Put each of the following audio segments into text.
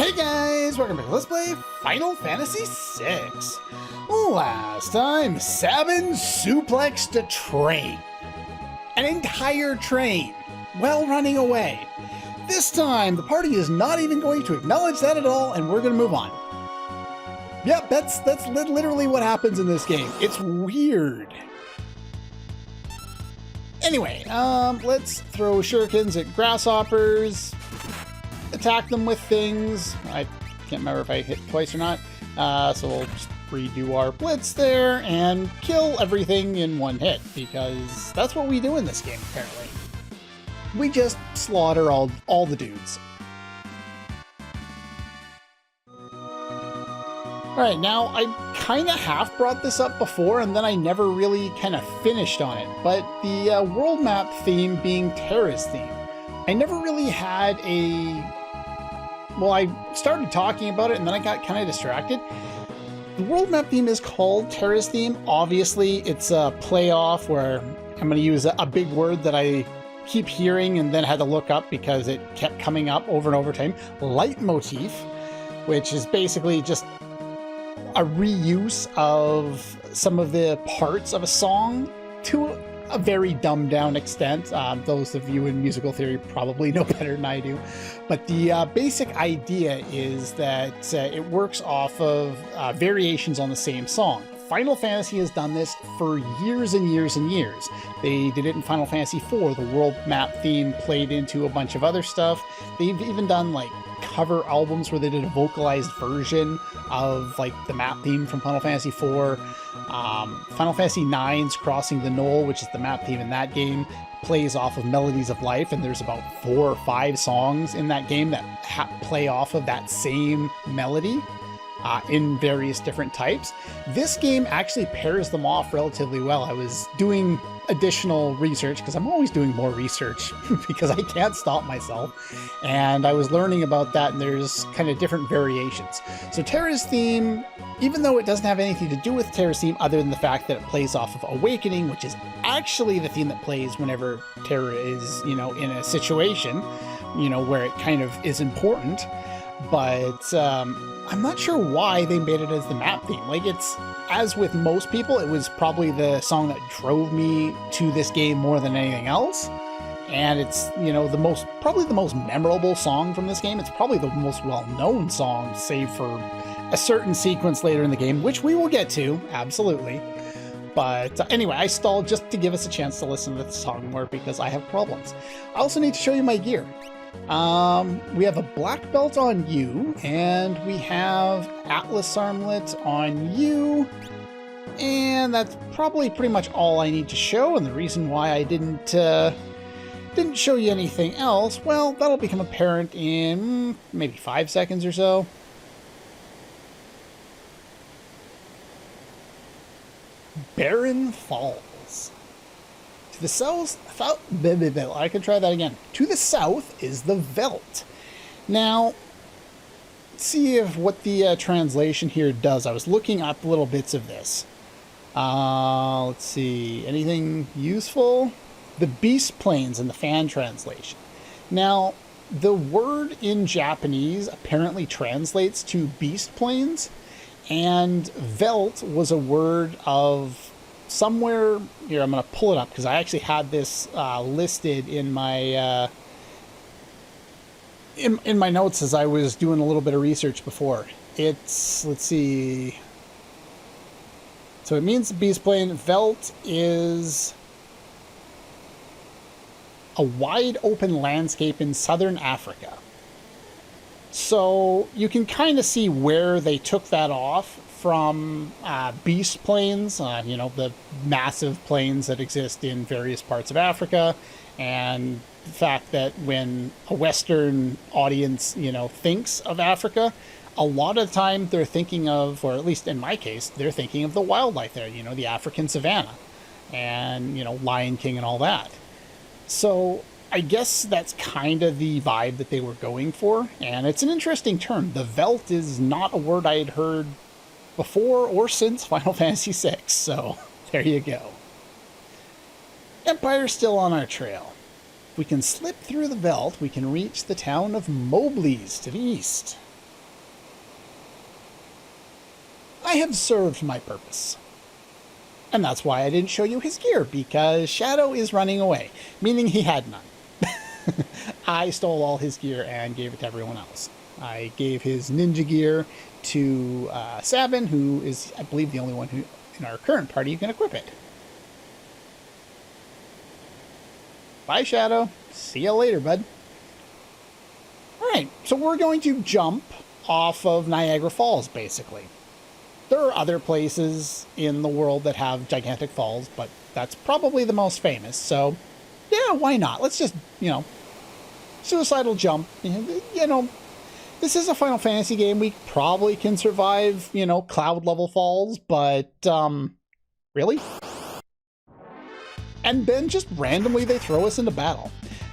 Hey guys, welcome back to Let's Play Final Fantasy VI. Last time, Sabin suplexed a train. An entire train, while running away. This time, the party is not even going to acknowledge that at all, and we're going to move on. Yep, that's literally what happens in this game. It's weird. Anyway, let's throw shurikens at grasshoppers. Attack them with things. I can't remember if I hit twice or not. So we'll just redo our blitz there and kill everything in one hit, because that's what we do in this game, apparently. We just slaughter all the dudes. Alright, now I kind of half brought this up before, and then I never really kind of finished on it, but the world map theme being Terra's theme. I never really had a... Well, I started talking about it and then I got kind of distracted. The world map theme is called Terra's theme. Obviously, it's a play-off where I'm going to use a big word that I keep hearing and then had to look up because it kept coming up over and over time. Leitmotif, which is basically just a reuse of some of the parts of a song to a very dumbed down extent. Those of you in musical theory probably know better than I do. But the basic idea is that it works off of variations on the same song. Final Fantasy has done this for years and years and years. They did it in Final Fantasy IV. The world map theme played into a bunch of other stuff. They've even done like cover albums where they did a vocalized version of like the map theme from Final Fantasy IV. Final Fantasy IX's Crossing the Knoll, which is the map theme in that game, plays off of Melodies of Life, and there's about 4 or 5 songs in that game that play off of that same melody in various different types. This game actually pairs them off relatively well. I was doing additional research, because I'm always doing more research because I can't stop myself, and I was learning about that, and there's kind of different variations. So Terra's theme, even though it doesn't have anything to do with Terra's theme other than the fact that it plays off of Awakening, which is actually the theme that plays whenever Terra is, in a situation, where it kind of is important, but I'm not sure why they made it as the map theme. Like, it's, as with most people, it was probably the song that drove me to this game more than anything else. And it's, probably the most memorable song from this game. It's probably the most well-known song, save for a certain sequence later in the game, which we will get to, absolutely. But anyway, I stalled just to give us a chance to listen to the song more because I have problems. I also need to show you my gear. We have a black belt on you, and we have Atlas armlet on you, and that's probably pretty much all I need to show. And the reason why I didn't show you anything else, well, that'll become apparent in maybe 5 seconds or so. Barren Falls. To the south, I can try that again. To the south is the Veldt. Now, let's see if what the translation here does. I was looking up little bits of this. Let's see, anything useful? The Beast Plains in the fan translation. Now, the word in Japanese apparently translates to Beast Plains, and Veldt was a word of somewhere here. I'm going to pull it up because I actually had this listed in my in my notes as I was doing a little bit of research before. It's, let's see. So it means the Beast Plain. Veldt is a wide open landscape in southern Africa. So you can kind of see where they took that off from Beast Plains, the massive plains that exist in various parts of Africa, and the fact that when a Western audience, thinks of Africa, a lot of the time they're thinking of, or at least in my case, they're thinking of the wildlife there, the African savanna, and, Lion King and all that. So I guess that's kind of the vibe that they were going for, and it's an interesting term. The Veldt is not a word I had heard before or since Final Fantasy VI, so there you go. Empire's still on our trail. If we can slip through the Veldt, we can reach the town of Moblies to the east. I have served my purpose. And that's why I didn't show you his gear, because Shadow is running away, meaning he had none. I stole all his gear and gave it to everyone else. I gave his ninja gear to Sabin, who is, I believe, the only one who in our current party who can equip it. Bye, Shadow. See you later, bud. Alright, so we're going to jump off of Niagara Falls, basically. There are other places in the world that have gigantic falls, but that's probably the most famous, so yeah, why not? Let's just, you know, suicidal jump. You know, this is a Final Fantasy game. We probably can survive, you know, cloud level falls, but, really? And then just randomly they throw us into battle.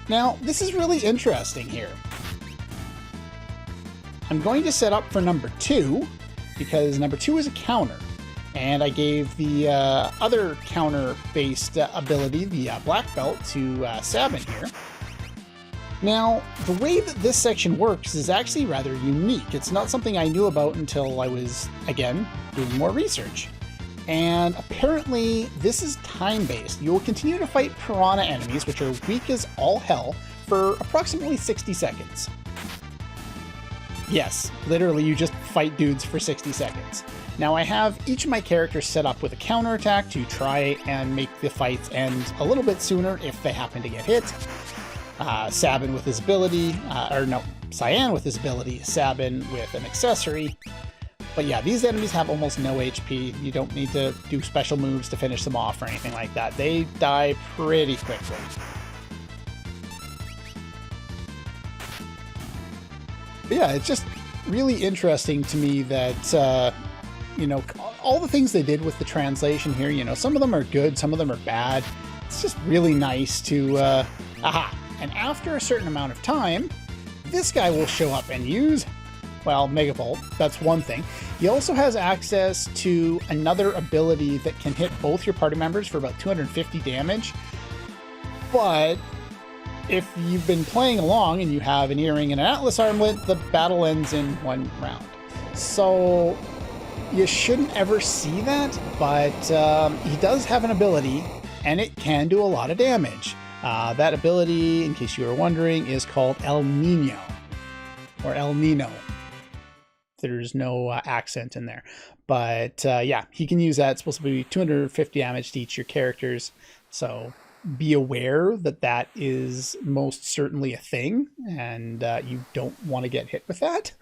Now, this is really interesting here. I'm going to set up for number 2, because number 2 is a counter. And I gave the other counter-based ability, the Black Belt, to Sabin here. Now, the way that this section works is actually rather unique. It's not something I knew about until I was, again, doing more research. And apparently, this is time-based. You will continue to fight piranha enemies, which are weak as all hell, for approximately 60 seconds. Yes, literally, you just fight dudes for 60 seconds. Now, I have each of my characters set up with a counterattack to try and make the fights end a little bit sooner if they happen to get hit. Sabin with his ability, Cyan with his ability, Sabin with an accessory. But yeah, these enemies have almost no HP. You don't need to do special moves to finish them off or anything like that. They die pretty quickly. But yeah, it's just really interesting to me that, you know, all the things they did with the translation here, you know, some of them are good, some of them are bad. It's just really nice to, aha. And after a certain amount of time, this guy will show up and use, well, Mega Volt. That's one thing. He also has access to another ability that can hit both your party members for about 250 damage. But if you've been playing along and you have an earring and an Atlas armlet, the battle ends in one round. So you shouldn't ever see that, but he does have an ability, and it can do a lot of damage. That ability, in case you were wondering, is called El Nino, or El Nino. There's no accent in there. But yeah, he can use that. It's supposed to be 250 damage to each of your characters. So be aware that that is most certainly a thing, and you don't want to get hit with that.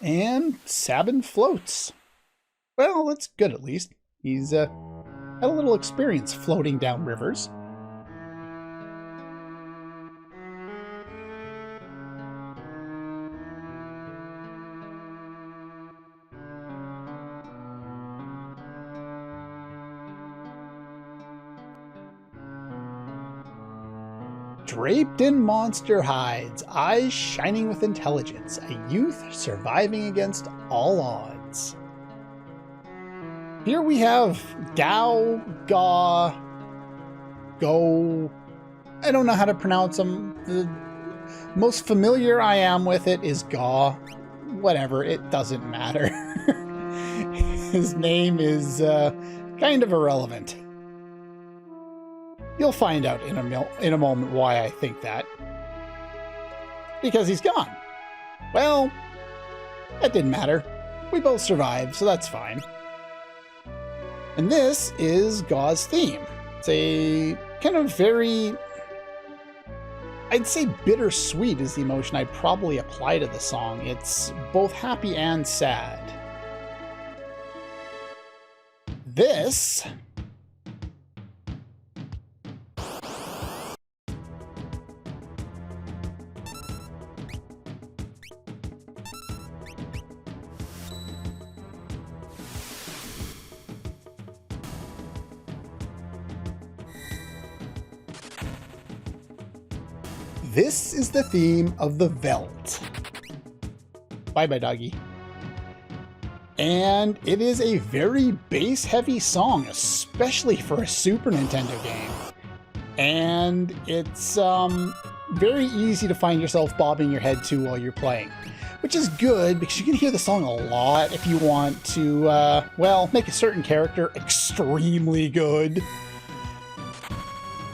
And Sabin floats. Well, that's good at least. He's had a little experience floating down rivers. Draped in monster hides, eyes shining with intelligence, a youth surviving against all odds. Here we have Gao, Ga, Go. I don't know how to pronounce them. The most familiar I am with it is Ga. Whatever, it doesn't matter. His name is kind of irrelevant. You'll find out in a moment why I think that. Because he's gone. Well, that didn't matter. We both survived, so that's fine. And this is Ga's theme. It's a kind of very, I'd say bittersweet is the emotion I'd probably apply to the song. It's both happy and sad. This This is the theme of the Veldt. Bye-bye, doggy. And it is a very bass-heavy song, especially for a Super Nintendo game. And it's very easy to find yourself bobbing your head to while you're playing. Which is good, because you can hear the song a lot if you want to, well, make a certain character extremely good.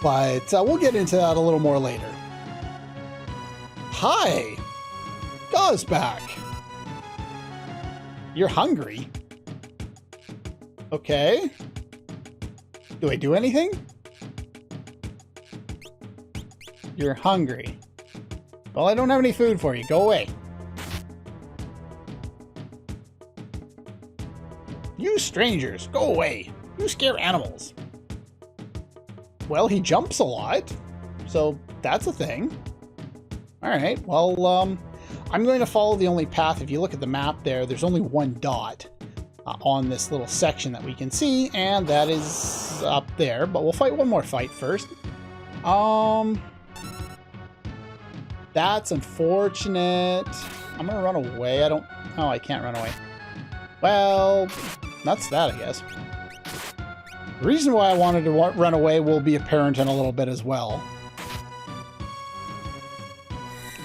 But we'll get into that a little more later. Hi! Gau's back! You're hungry? Okay. Do I do anything? You're hungry. Well, I don't have any food for you. Go away. You strangers, go away. You scare animals. Well, he jumps a lot, so that's a thing. Alright, well, I'm going to follow the only path. If you look at the map there, there's only one dot on this little section that we can see, and that is up there. But we'll fight one more fight first. That's unfortunate. I'm gonna run away. Oh, I can't run away. Well, that's that, I guess. The reason why I wanted to run away will be apparent in a little bit as well.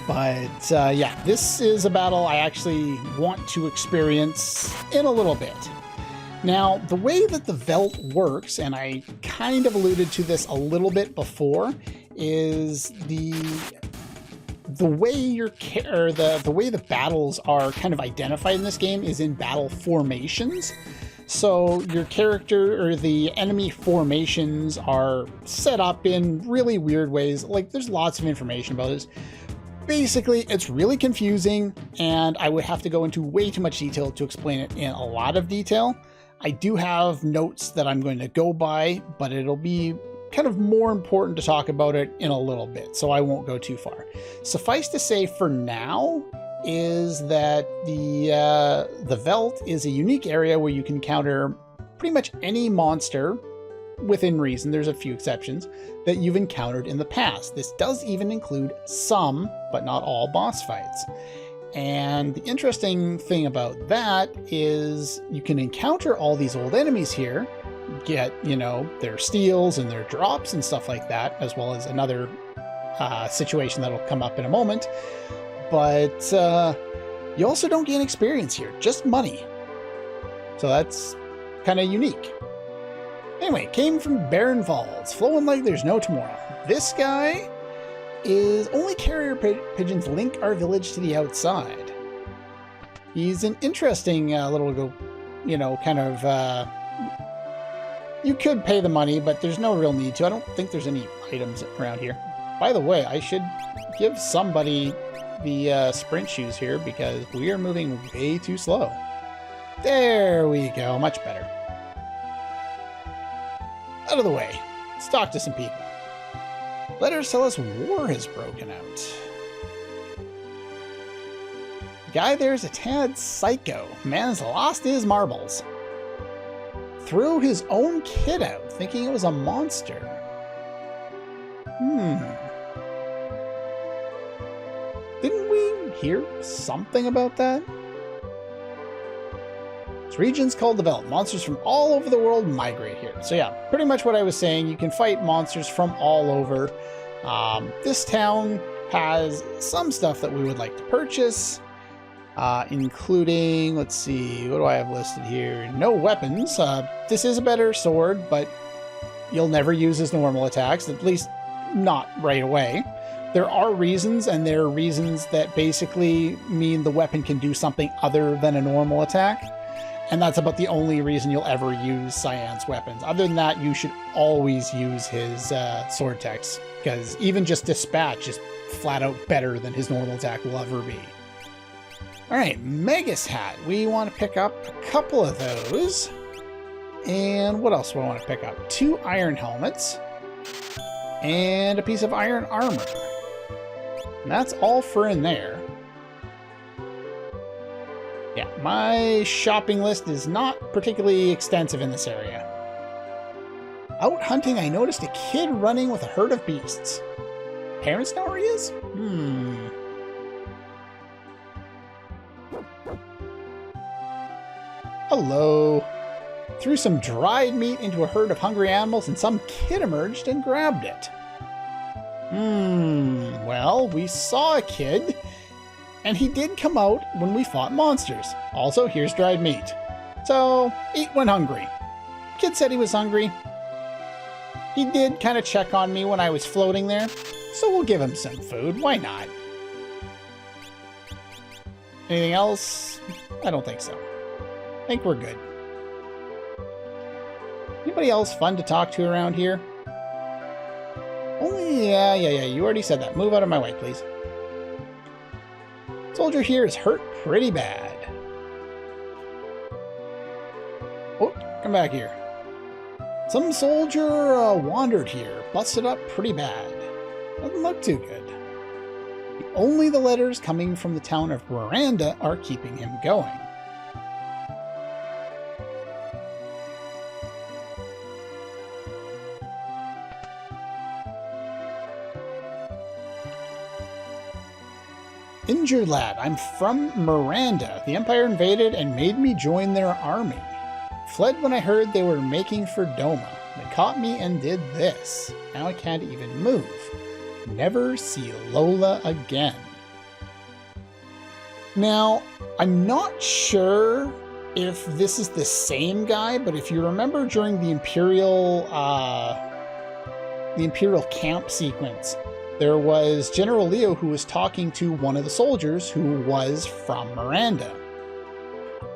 But, yeah, this is a battle I actually want to experience in a little bit. Now, the way that the Veldt works, and I kind of alluded to this a little bit before, is the way the way the battles are kind of identified in this game is in battle formations. So your character or the enemy formations are set up in really weird ways. Like, there's lots of information about this. Basically, it's really confusing, and I would have to go into way too much detail to explain it in a lot of detail. I do have notes that I'm going to go by, but it'll be kind of more important to talk about it in a little bit, so I won't go too far. Suffice to say, for now, is that the Veldt is a unique area where you can counter pretty much any monster, within reason, there's a few exceptions, that you've encountered in the past. This does even include some, but not all, boss fights. And the interesting thing about that is you can encounter all these old enemies here, get, you know, their steals and their drops and stuff like that, as well as another situation that'll come up in a moment. But you also don't gain experience here, just money. So that's kind of unique. Anyway, came from Barren Falls, flowing like there's no tomorrow. This guy is only carrier pigeons link our village to the outside. He's an interesting little, you know, kind of, you could pay the money, but there's no real need to. I don't think there's any items around here. By the way, I should give somebody the sprint shoes here because we are moving way too slow. There we go, much better. Out of the way. Let's talk to some people. Letters tell us war has broken out. The guy there's a tad psycho. Man's lost his marbles. Threw his own kid out, thinking it was a monster. Didn't we hear something about that? This region's called the Veldt. Monsters from all over the world migrate here. So yeah, pretty much what I was saying. You can fight monsters from all over. This town has some stuff that we would like to purchase, including, let's see, what do I have listed here? No weapons. This is a better sword, but you'll never use his normal attacks, at least not right away. There are reasons, and there are reasons that basically mean the weapon can do something other than a normal attack. And that's about the only reason you'll ever use Cyan's weapons. Other than that, you should always use his sword attacks, because even just Dispatch is flat out better than his normal attack will ever be. Alright, Magus Hat. We want to pick up a couple of those. And what else do I want to pick up? 2 iron helmets. And a piece of iron armor. And that's all for in there. Yeah, my shopping list is not particularly extensive in this area. Out hunting, I noticed a kid running with a herd of beasts. Parents know where he is? Hello. Threw some dried meat into a herd of hungry animals and some kid emerged and grabbed it. Well, we saw a kid, and he did come out when we fought monsters. Also, here's dried meat. So, eat when hungry. Kid said he was hungry. He did kind of check on me when I was floating there, so we'll give him some food. Why not? Anything else? I don't think so. I think we're good. Anybody else fun to talk to around here? Only, yeah, you already said that. Move out of my way, please. Soldier here is hurt pretty bad. Oh, come back here. Some soldier wandered here, busted up pretty bad. Doesn't look too good. Only the letters coming from the town of Miranda are keeping him going. Injured lad, I'm from Miranda. The Empire invaded and made me join their army. Fled when I heard they were making for Doma. They caught me and did this. Now I can't even move. Never see Lola again. Now, I'm not sure if this is the same guy, but if you remember during the Imperial camp sequence, there was General Leo who was talking to one of the soldiers who was from Miranda.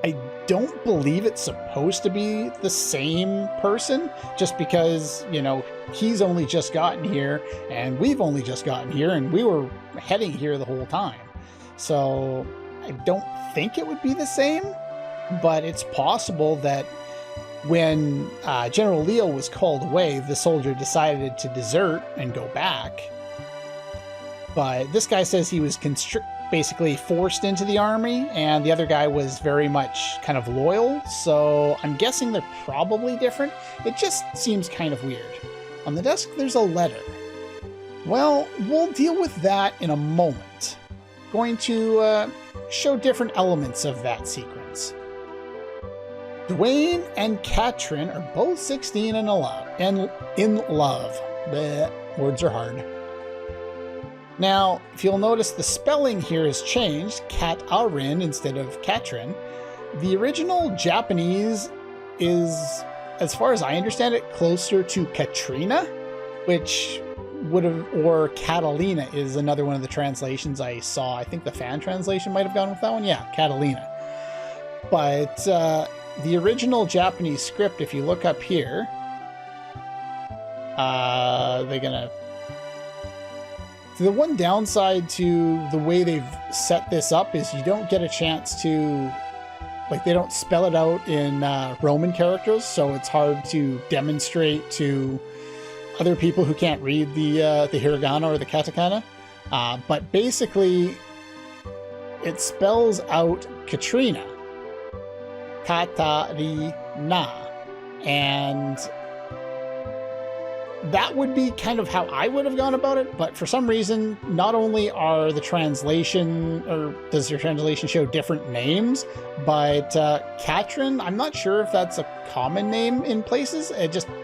I don't believe it's supposed to be the same person, just because, you know, he's only just gotten here, and we've only just gotten here, and we were heading here the whole time. So I don't think it would be the same, but it's possible that when General Leo was called away, the soldier decided to desert and go back. But this guy says he was basically forced into the army, and the other guy was very much kind of loyal, so I'm guessing they're probably different. It just seems kind of weird. On the desk, there's a letter. Well, we'll deal with that in a moment. Going to show different elements of that sequence. Dwayne and Katrin are both 16 and in love. Bleh, words are hard. Now, if you'll notice, the spelling here has changed, Katarin instead of Katrin. The original Japanese is, as far as I understand it, closer to Katrina, which would have, or Catalina is another one of the translations I saw. I think the fan translation might have gone with that one. Yeah, Catalina. But the original Japanese script, if you look up here, the one downside to the way they've set this up is you don't get a chance to, like, they don't spell it out in Roman characters, so it's hard to demonstrate to other people who can't read the hiragana or the katakana. But basically, it spells out Katrina. Katarina. And that would be kind of how I would have gone about it, but for some reason, not only are the translation, or does your translation show different names, but Katrin, I'm not sure if that's a common name in places.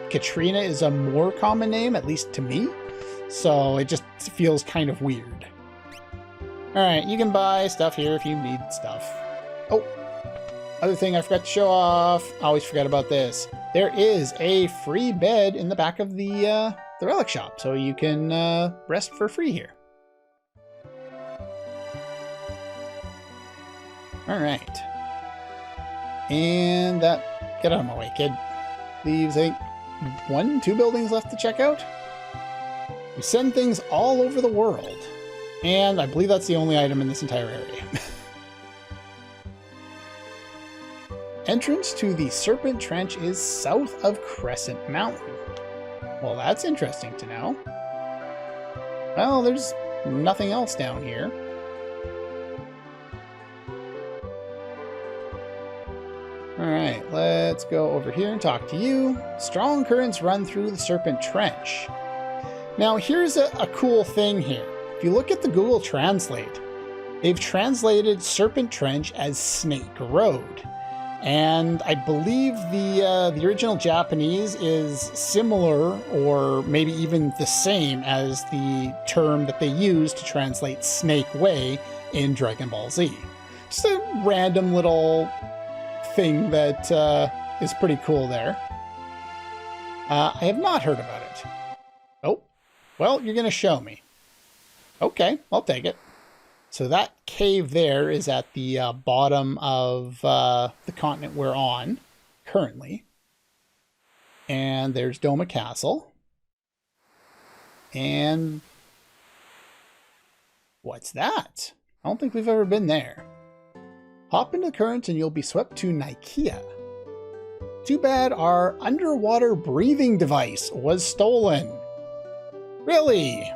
Katrina is a more common name, at least to me, so it just feels kind of weird. Alright, you can buy stuff here if you need stuff. Oh, other thing I forgot to show off, I always forget about this. There is a free bed in the back of the relic shop, so you can rest for free here. All right. And that, get out of my way, kid. Leaves, I think, 2 buildings left to check out. We send things all over the world. And I believe that's the only item in this entire area. Entrance to the Serpent Trench is south of Crescent Mountain. Well, that's interesting to know. Well, there's nothing else down here. Alright, let's go over here and talk to you. Strong currents run through the Serpent Trench. Now, here's a cool thing here. If you look at the Google Translate, they've translated Serpent Trench as Snake Road. And I believe the original Japanese is similar, or maybe even the same as the term that they use to translate Snake Way in Dragon Ball Z. Just a random little thing that is pretty cool there. I have not heard about it. Oh, well, you're going to show me. Okay, I'll take it. So that cave there is at the bottom of the continent we're on currently. And there's Doma Castle. And what's that? I don't think we've ever been there. Hop into the current and you'll be swept to Nikea. Too bad our underwater breathing device was stolen. Really?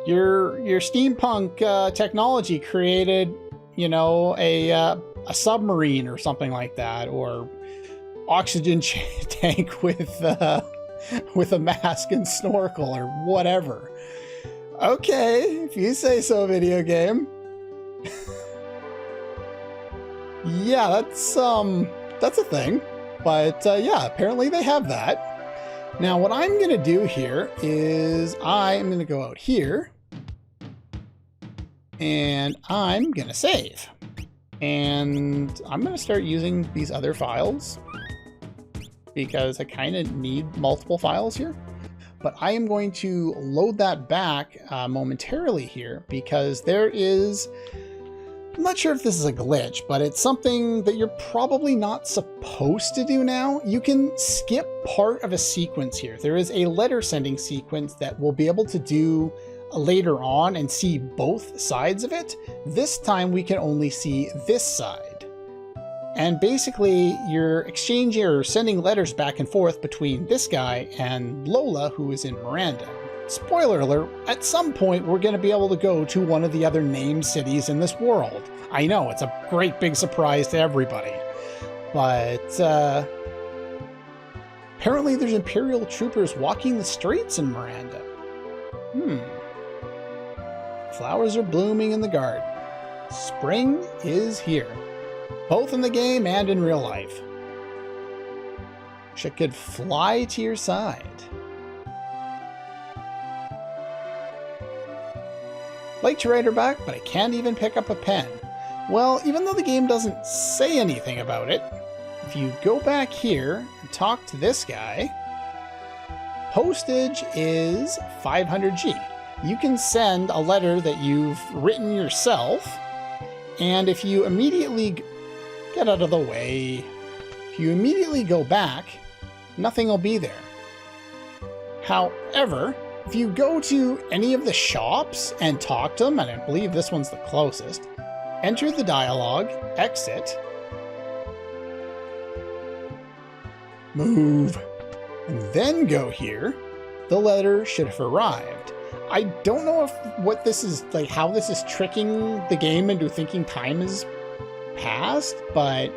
Your steampunk technology created, you know, a submarine or something like that, or oxygen tank with a mask and snorkel or whatever. Okay, if you say so, video game. Yeah, that's a thing. But yeah, apparently they have that. Now what I'm going to do here is I'm going to go out here and I'm going to save. And I'm going to start using these other files because I kind of need multiple files here. But I am going to load that back momentarily here because there is... I'm not sure if this is a glitch, but it's something that you're probably not supposed to do now. You can skip part of a sequence here. There is a letter sending sequence that we'll be able to do later on and see both sides of it. This time we can only see this side. And basically you're exchanging or sending letters back and forth between this guy and Lola, who is in Miranda. Spoiler alert, at some point we're going to be able to go to one of the other named cities in this world. I know, it's a great big surprise to everybody. But apparently there's Imperial troopers walking the streets in Miranda. Flowers are blooming in the garden. Spring is here. Both in the game and in real life. Wish I could fly to your side. Like to write her back, but I can't even pick up a pen. Well, even though the game doesn't say anything about it, if you go back here and talk to this guy, postage is 500G. You can send a letter that you've written yourself, and if you immediately get out of the way, if you immediately go back, nothing will be there. However, if you go to any of the shops and talk to them, and I believe this one's the closest, enter the dialogue, exit, move, and then go here, the letter should have arrived. I don't know what this is, like how this is tricking the game into thinking time has passed, but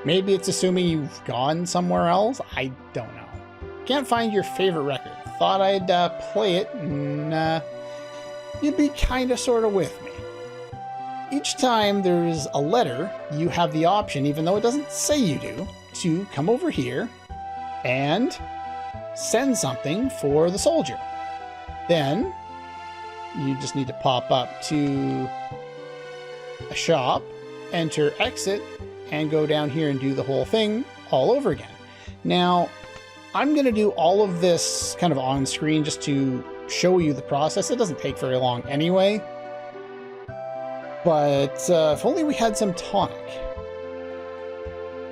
maybe it's assuming you've gone somewhere else. I don't know. Can't find your favorite record. Thought I'd play it and you'd be kind of sort of with me. Each time there's a letter, you have the option, even though it doesn't say you do, to come over here and send something for the soldier. Then you just need to pop up to a shop, enter exit, and go down here and do the whole thing all over again. Now, I'm going to do all of this kind of on screen just to show you the process. It doesn't take very long anyway. But if only we had some tonic.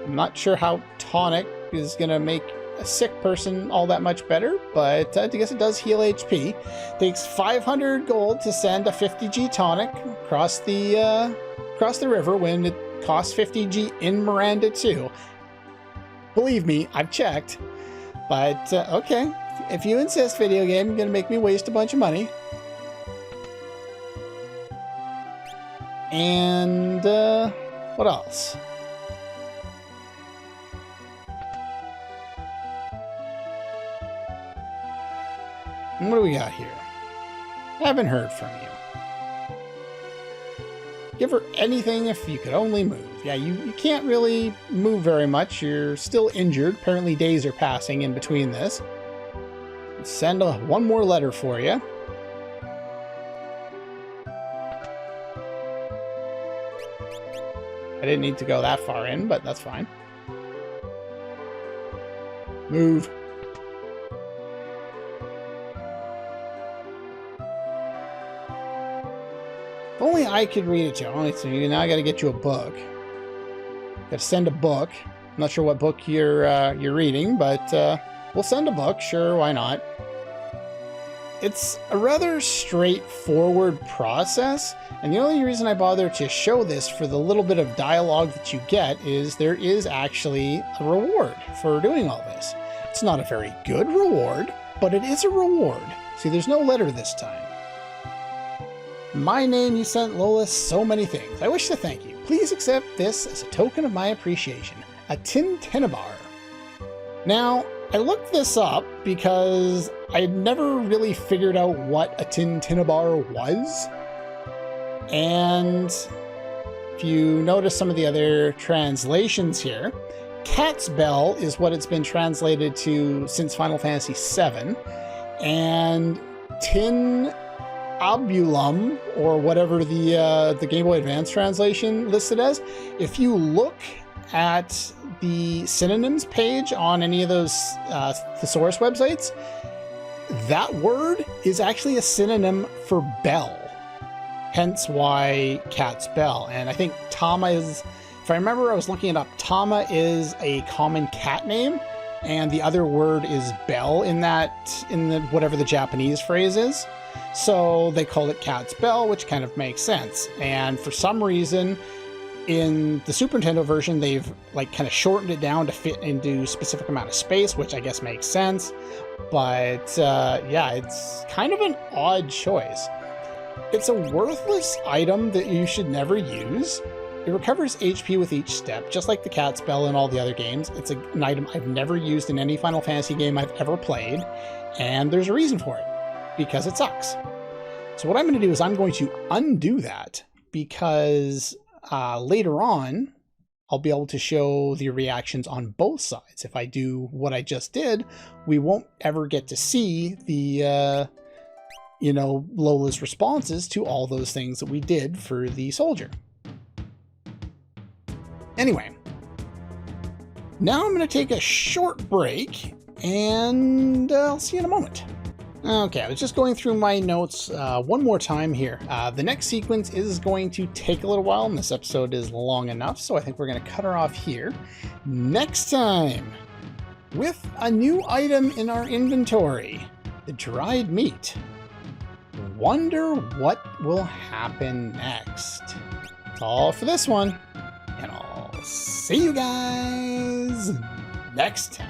I'm not sure how tonic is going to make a sick person all that much better, but I guess it does heal HP. Takes 500 gold to send a 50G tonic across the river when it costs 50G in Miranda too. Believe me, I've checked. But, okay, if you insist, video game, you're going to make me waste a bunch of money. And, what else? And what do we got here? Haven't heard from you. Give her anything if you could only move. Yeah, you can't really move very much. You're still injured. Apparently days are passing in between this. Send one more letter for you. I didn't need to go that far in, but that's fine. Move. If only I could read it to you. So now I got to get you a book. Got to send a book. I'm not sure what book you're reading, but we'll send a book. Sure, why not? It's a rather straightforward process, and the only reason I bother to show this for the little bit of dialogue that you get is there is actually a reward for doing all this. It's not a very good reward, but it is a reward. See, there's no letter this time. My name, you sent Lola so many things. I wish to thank you. Please accept this as a token of my appreciation. A Tintinabar. Now, I looked this up because I had never really figured out what a Tintinabar was. And if you notice some of the other translations here, Cat's Bell is what it's been translated to since Final Fantasy VII. And Tinabulum, or whatever the Game Boy Advance translation listed as, if you look at the synonyms page on any of those thesaurus websites, that word is actually a synonym for bell. Hence why Cat's Bell. And I think Tama is, if I remember, I was looking it up, Tama is a common cat name, and the other word is bell in the whatever the Japanese phrase is. So they called it Cat's Bell, which kind of makes sense. And for some reason, in the Super Nintendo version, they've like kind of shortened it down to fit into a specific amount of space, which I guess makes sense. But yeah, it's kind of an odd choice. It's a worthless item that you should never use. It recovers HP with each step, just like the Cat's Bell in all the other games. It's an item I've never used in any Final Fantasy game I've ever played, and there's a reason for it, because it sucks. So what I'm going to do is I'm going to undo that, because later on, I'll be able to show the reactions on both sides. If I do what I just did, we won't ever get to see the, Lola's responses to all those things that we did for the soldier. Anyway, now I'm going to take a short break, and I'll see you in a moment. Okay, I was just going through my notes one more time here. The next sequence is going to take a little while, and this episode is long enough, so I think we're going to cut her off here. Next time, with a new item in our inventory, the dried meat. Wonder what will happen next. That's all for this one, and I'll see you guys next time.